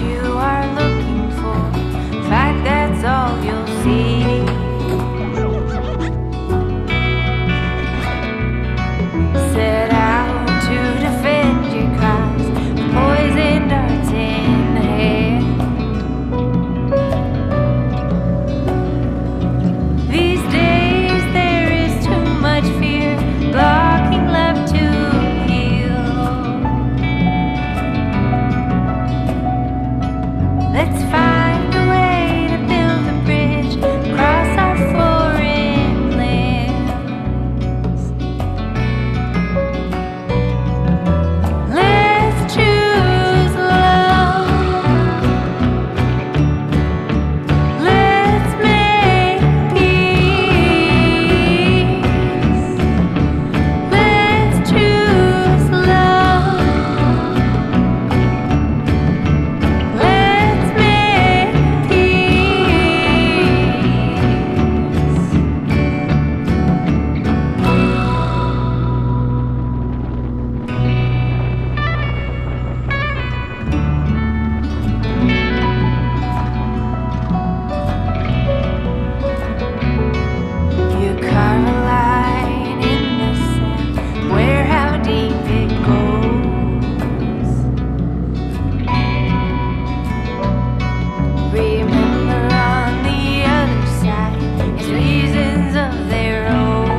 you are looking for. In fact, that's all you'll see. Set out to defend your cause, poison darts in the head. These days there is too much fear blocking love to heal. Let's find a way to build a bridge across our foreign lands. Let's choose love. Let's make peace. Let's choose love. Let's make You carve a line in the sand where how deep it goes. Remember on the other side is reasons of their own.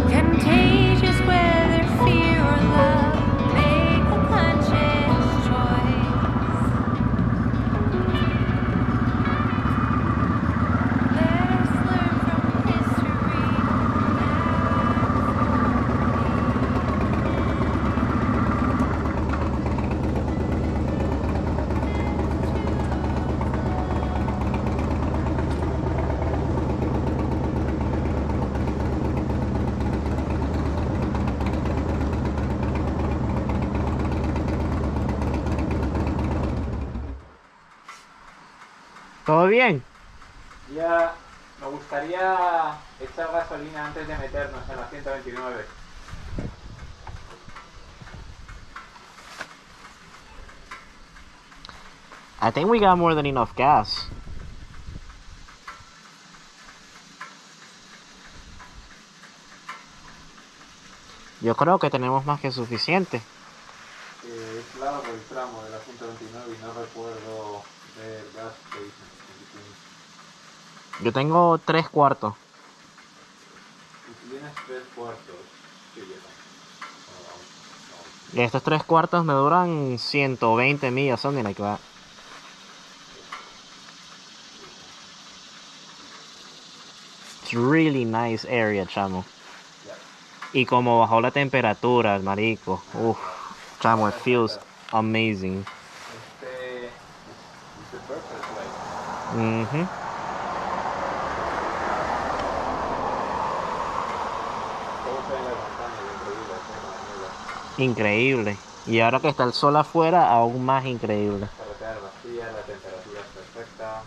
Contagious whether fear or love, make a conscious choice. Let us learn from history. ¿Todo bien? Ya me gustaría echar gasolina antes de meternos en la 129. I think we got more than enough gas. Yo creo que tenemos más que suficiente. Es largo el tramo de la 129 y no recuerdo el gas station. Yo tengo 3/4. Y si tienes 3/4, sí, yo también. Y estos 3/4 me duran 120 millas, something like that. It's really nice area, chamo. Y como bajó la temperatura, el marico. Uf, chamo, it feels amazing. Este es the perfect place. Mhm. Todo se ve en las montañas, increíble, Increíble. Y ahora que está el sol afuera, aún más increíble. carretera vacía, la temperatura es perfecta.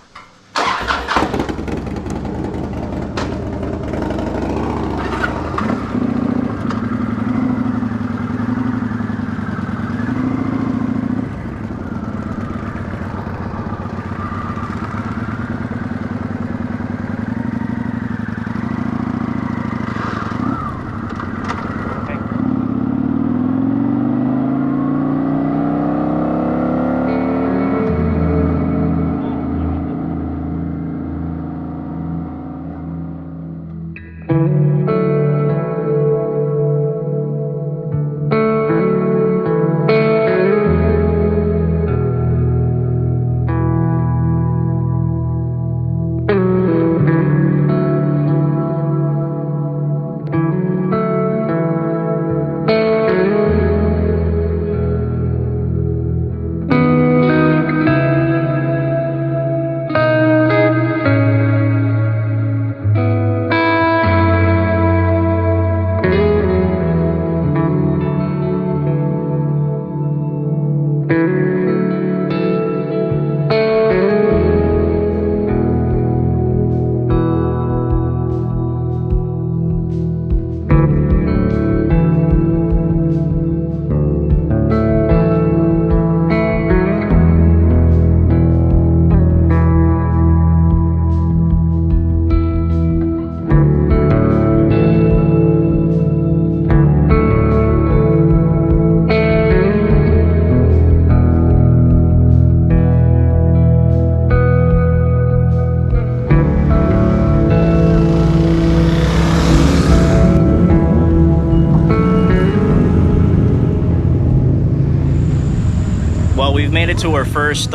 Well, we've made it to our first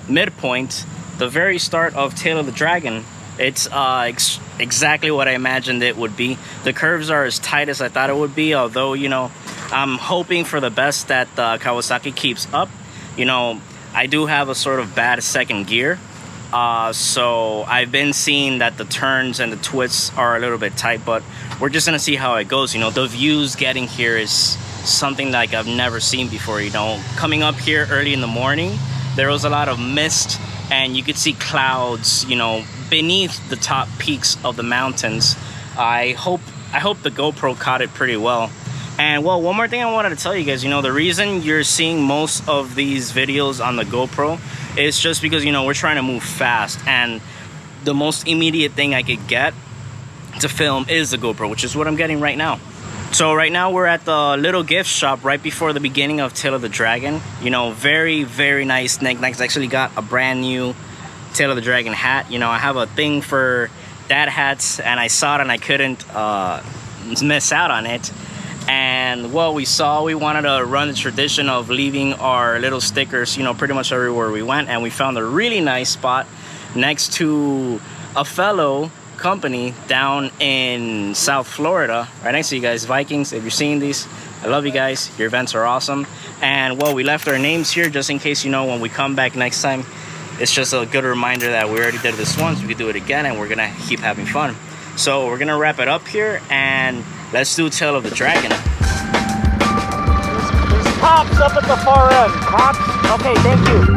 midpoint, the very start of Tail of the Dragon. It's exactly what I imagined it would be. The curves are as tight as I thought it would be, although, you know, I'm hoping for the best that Kawasaki keeps up. You know, I do have a sort of bad second gear, so I've been seeing that the turns and the twists are a little bit tight, but we're just gonna see how it goes. You know, the views getting here is something like I've never seen before. You know, coming up here early in the morning, there was a lot of mist and you could see clouds, you know, beneath the top peaks of the mountains. I hope the GoPro caught it pretty well. And well, one more thing I wanted to tell you guys, you know, the reason you're seeing most of these videos on the GoPro is just because, you know, we're trying to move fast, and the most immediate thing I could get to film is the GoPro, which is what I'm getting right now. So right now we're at the little gift shop right before the beginning of Tail of the Dragon. You know, very, very nice knickknacks. I actually got a brand new Tail of the Dragon hat. You know, I have a thing for dad hats, and I saw it and I couldn't miss out on it. And well, we wanted to run the tradition of leaving our little stickers, you know, pretty much everywhere we went, and we found a really nice spot next to a fellow company down in South Florida, right next to you guys, Vikings. If you're seeing these, I love you guys. Your events are awesome. And well, we left our names here just in case, you know, when we come back next time, it's just a good reminder that we already did this once, we could do it again, and we're gonna keep having fun. So we're gonna wrap it up here and let's do Tail of the Dragon. There's cops up at the far end. Cops? Okay, thank you.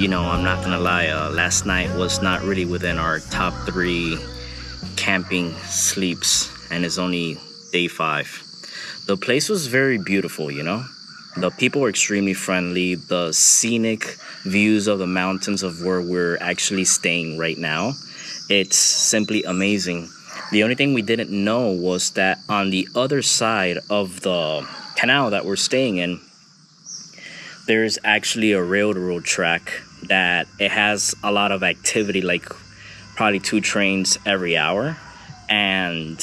You know, I'm not gonna lie, last night was not really within our top 3 camping sleeps, and it's only day 5. The place was very beautiful, you know. The people were extremely friendly. The scenic views of the mountains of where we're actually staying right now, it's simply amazing. The only thing we didn't know was that on the other side of the canal that we're staying in, there's actually a railroad track that it has a lot of activity, like probably 2 trains every hour. And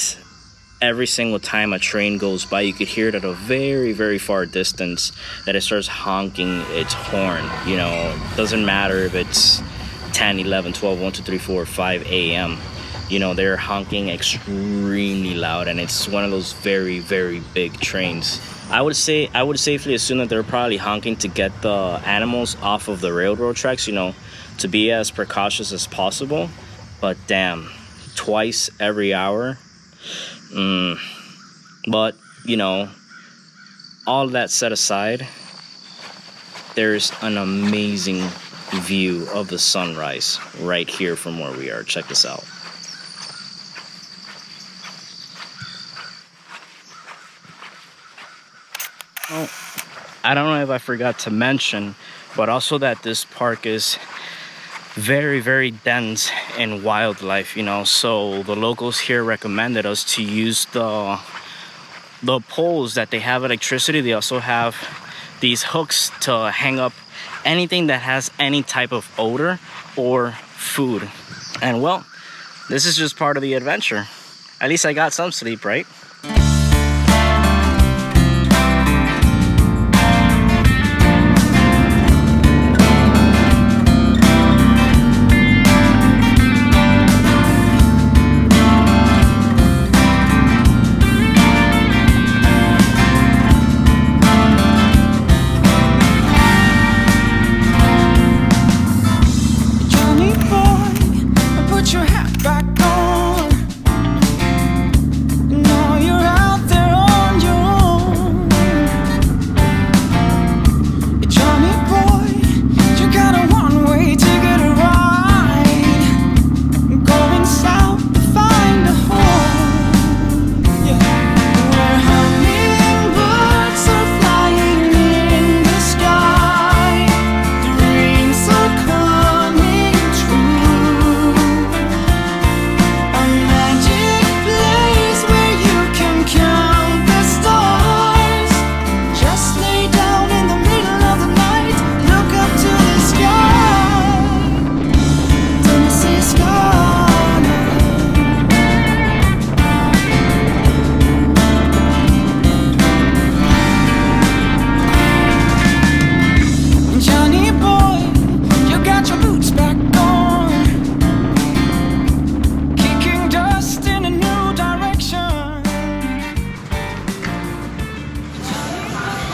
every single time a train goes by, you could hear it at a very, very far distance that it starts honking its horn. You know, doesn't matter if it's 10, 11, 12, 1, 2, 3, 4, 5 a.m. You know, they're honking extremely loud, and it's one of those very, very big trains. I would safely assume that they're probably honking to get the animals off of the railroad tracks, you know, to be as precautious as possible. But damn, twice every hour. But, you know, all that set aside, there's an amazing view of the sunrise right here from where we are. Check this out. Oh, I don't know if I forgot to mention, but also that this park is very, very dense in wildlife, you know. So the locals here recommended us to use the poles that they have electricity. They also have these hooks to hang up anything that has any type of odor or food. And well, this is just part of the adventure. At least I got some sleep, right?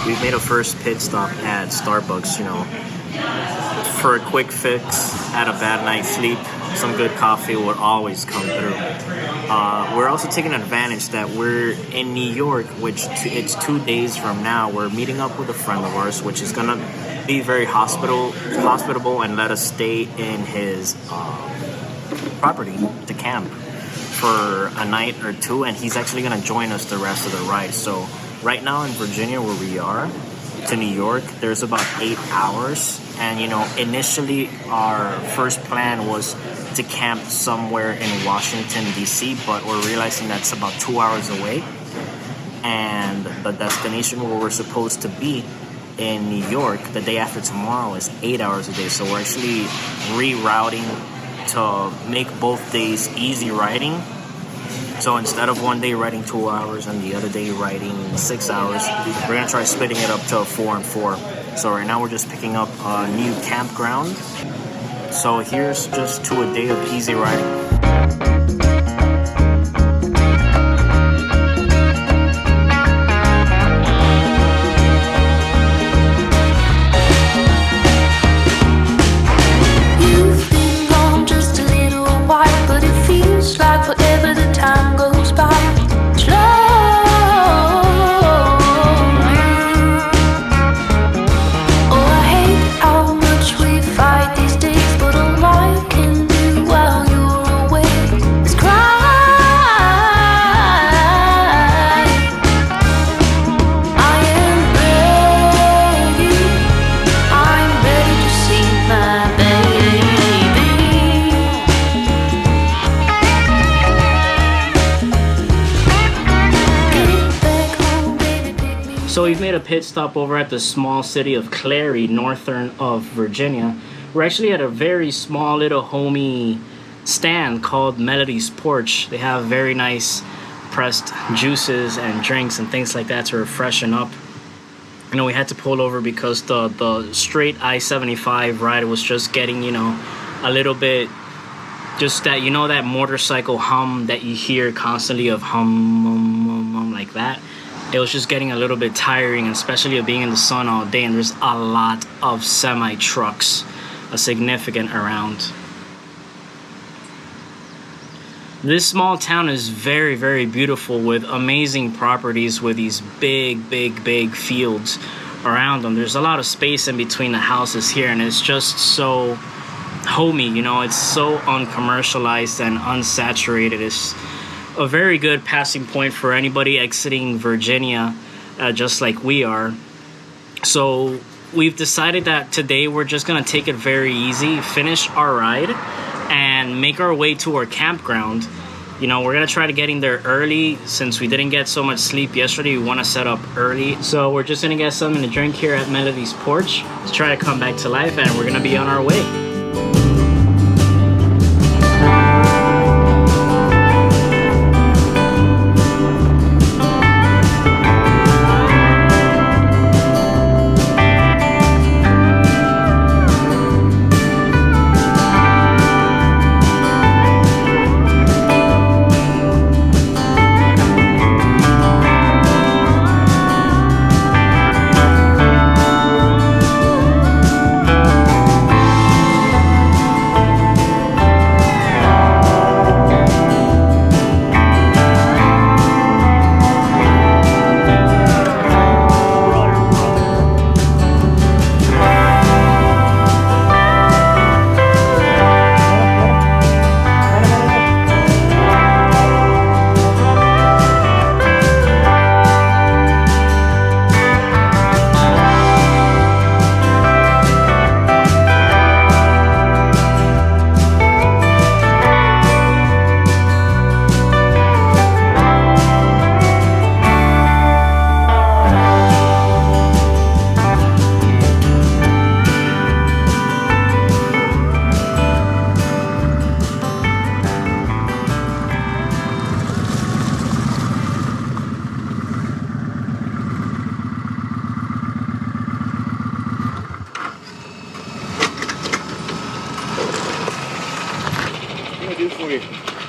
We made a first pit stop at Starbucks, you know, for a quick fix at a bad night's sleep. Some good coffee would always come through. We're also taking advantage that we're in New York, which it's 2 days from now. We're meeting up with a friend of ours, which is gonna be very hospitable and let us stay in his property to camp for a night or 2, and he's actually gonna join us the rest of the ride. So right now in Virginia, where we are, to New York, there's about 8 hours. And, you know, initially our first plan was to camp somewhere in Washington, D.C., but we're realizing that's about 2 hours away. And the destination where we're supposed to be in New York the day after tomorrow is 8 hours a day. So we're actually rerouting to make both days easy riding. So instead of one day riding 2 hours and the other day riding 6 hours, we're gonna try splitting it up to 4 and 4. So right now we're just picking up a new campground. So here's just to a day of easy riding. Fight we've made a pit stop over at the small city of Clary, northern of Virginia. We're actually at a very small little homey stand called Melody's Porch. They have very nice pressed juices and drinks and things like that to freshen up. You know, we had to pull over because the straight I-75 ride was just getting, you know, a little bit, just that, you know, that motorcycle hum that you hear constantly of hum like that. It was just getting a little bit tiring, especially of being in the sun all day, and there's a lot of semi trucks, a significant around. This small town is very, very beautiful with amazing properties with these big fields around them. There's a lot of space in between the houses here, and it's just so homey, you know, it's so uncommercialized and unsaturated. It's a very good passing point for anybody exiting Virginia, just like we are. So we've decided that today we're just gonna take it very easy, finish our ride, and make our way to our campground. You know, we're gonna try to get in there early since we didn't get so much sleep yesterday. We want to set up early, so we're just gonna get something to drink here at Melody's Porch to try to come back to life, and we're gonna be on our way.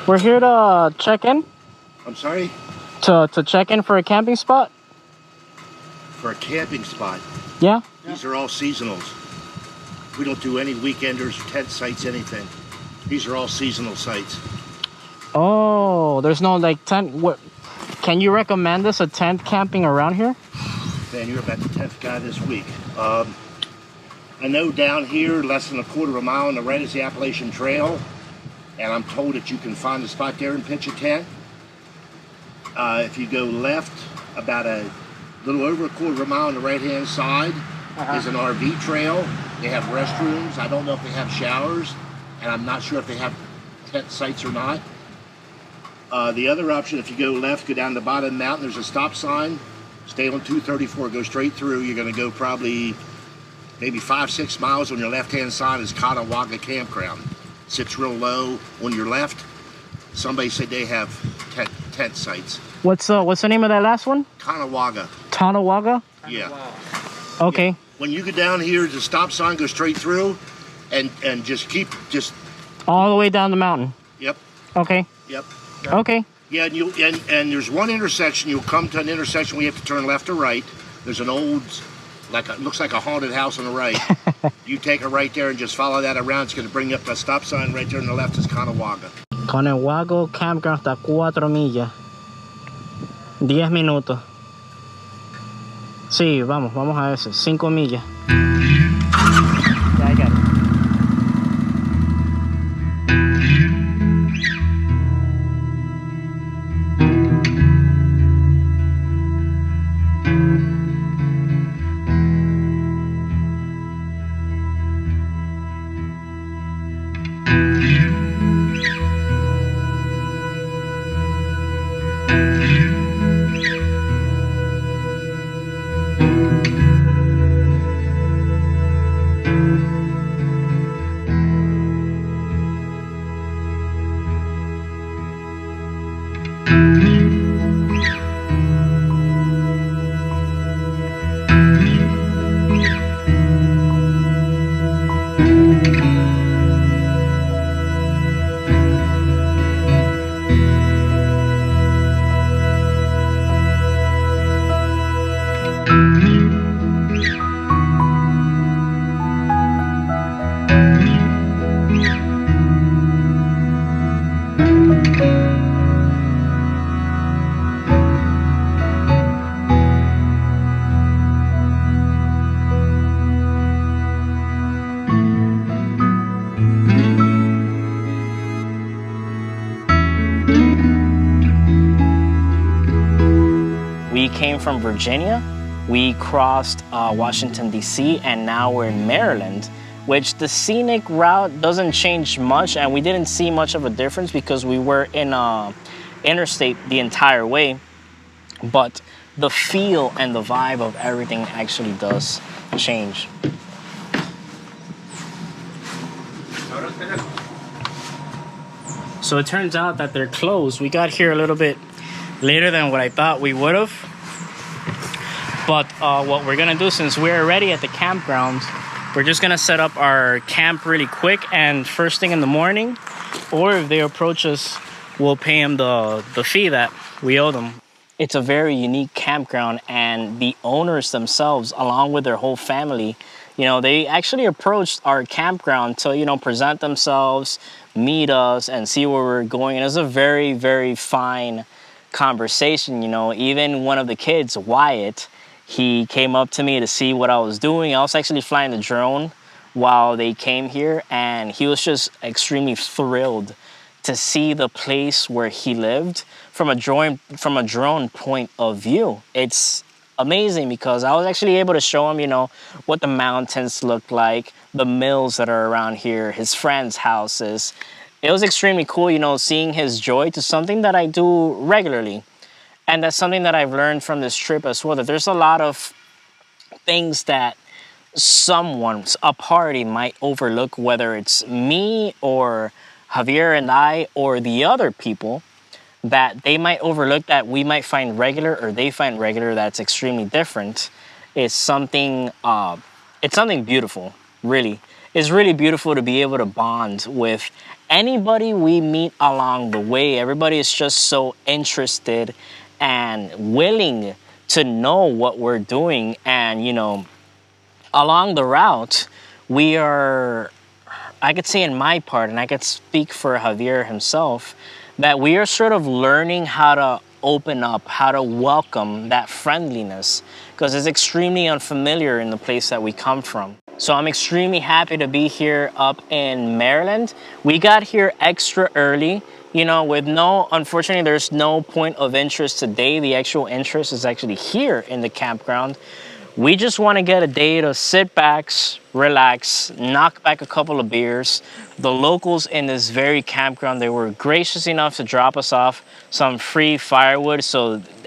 We're here to check in. I'm sorry? To check in for a camping spot. For a camping spot? Yeah. These are all seasonals. We don't do any weekenders, tent sites, anything. These are all seasonal sites. Oh, there's no like tent. What? Can you recommend us a tent camping around here? Man, you're about the 10th guy this week. I know down here, less than a quarter of a mile on the right is the Appalachian Trail. And I'm told that you can find a spot there and pitch a tent. If you go left about a little over a quarter of a mile on the right-hand side is an RV trail. They have restrooms. I don't know if they have showers, and I'm not sure if they have tent sites or not. The other option, if you go left, go down the bottom of the mountain, there's a stop sign. Stay on 234, go straight through. You're going to go probably maybe 5-6 miles. On your left-hand side is Catawba Campground. Sits real low on your left. Somebody said they have tent sites. What's the name of that last one? Catawba. Tonawanda? Yeah. Okay. Yeah. When you get down here, the stop sign, go straight through, and just keep all the way down the mountain. Yep. Okay. Yep. Okay. Yeah, and there's one intersection. You'll come to an intersection where you have to turn left or right. There's an old, looks like a haunted house on the right. You take a right there and just follow that around. It's going to bring you up to a stop sign right there on the left is Catawba. Catawba Campground está 4 millas. 10 minutos. Sí, vamos a ese. 5 millas. Yeah, I got it. came from Virginia. We crossed Washington, D.C., and now we're in Maryland, which the scenic route doesn't change much, and we didn't see much of a difference because we were in interstate the entire way. But the feel and the vibe of everything actually does change. So it turns out that they're closed. We got here a little bit later than what I thought we would have. But what we're gonna do, since we're already at the campground, we're just gonna set up our camp really quick, and first thing in the morning, or if they approach us, we'll pay them the fee that we owe them. It's a very unique campground, and the owners themselves, along with their whole family, you know, they actually approached our campground to, you know, present themselves, meet us, and see where we're going. And it was a very, very fine conversation, you know. Even one of the kids, Wyatt, he came up to me to see what I was doing. I was actually flying the drone while they came here, and he was just extremely thrilled to see the place where he lived from a drone point of view. It's amazing because I was actually able to show him, you know, what the mountains look like, the mills that are around here, his friends' houses. It was extremely cool, you know, seeing his joy to something that I do regularly. And that's something that I've learned from this trip as well, that there's a lot of things that a party might overlook, whether it's me or Javier and I or the other people, that they might overlook that we might find regular, or they find regular that's extremely different. It's something beautiful, really. It's really beautiful to be able to bond with anybody we meet along the way. Everybody is just so interested and willing to know what we're doing. And, you know, along the route, we are, I could say in my part, and I could speak for Javier himself, that we are sort of learning how to open up, how to welcome that friendliness, because it's extremely unfamiliar in the place that we come from. So I'm extremely happy to be here up in Maryland. We got here extra early, you know, unfortunately, there's no point of interest today. The actual interest is actually here in the campground. We just want to get a day to sit back, relax, knock back a couple of beers. The locals in this very campground, they were gracious enough to drop us off some free firewood.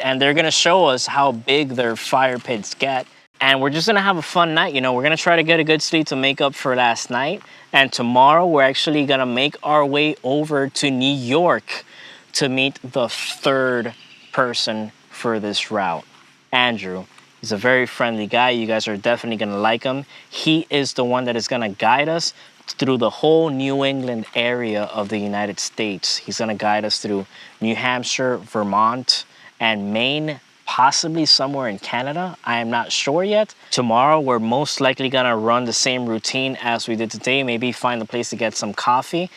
And they're going to show us how big their fire pits get. And we're just going to have a fun night. You know, we're going to try to get a good sleep to make up for last night. And tomorrow, we're actually going to make our way over to New York to meet the third person for this route, Andrew. He's a very friendly guy. You guys are definitely going to like him. He is the one that is going to guide us through the whole New England area of the United States. He's going to guide us through New Hampshire, Vermont, and Maine, possibly somewhere in Canada. I am not sure yet. Tomorrow, we're most likely going to run the same routine as we did today. Maybe find a place to get some coffee.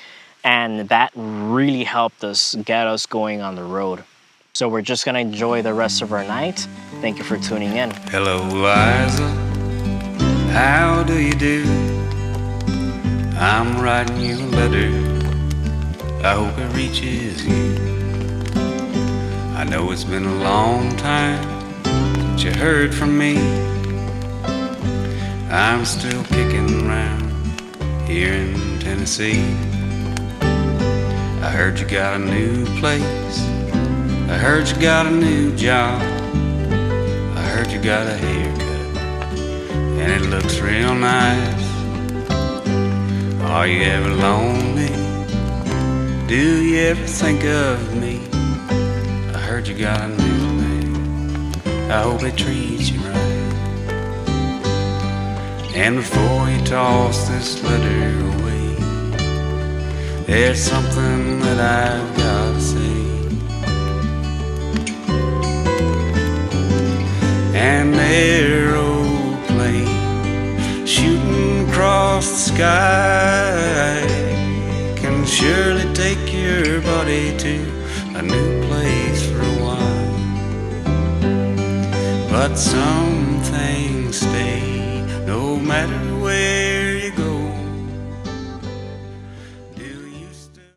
And that really helped us get us going on the road. So we're just going to enjoy the rest of our night. Thank you for tuning in. Hello, Liza. How do you do? I'm writing you a letter. I hope it reaches you. I know it's been a long time since you heard from me. I'm still kicking around here in Tennessee. I heard you got a new place. I heard you got a new job. I heard you got a haircut, and it looks real nice. Are you ever lonely? Do you ever think of me? I heard you got a new man. I hope it treats you right. And before you toss this letter away, there's something that I've got to say. An aeroplane shooting across the sky can surely take your body to a new place for a while. But some things stay no matter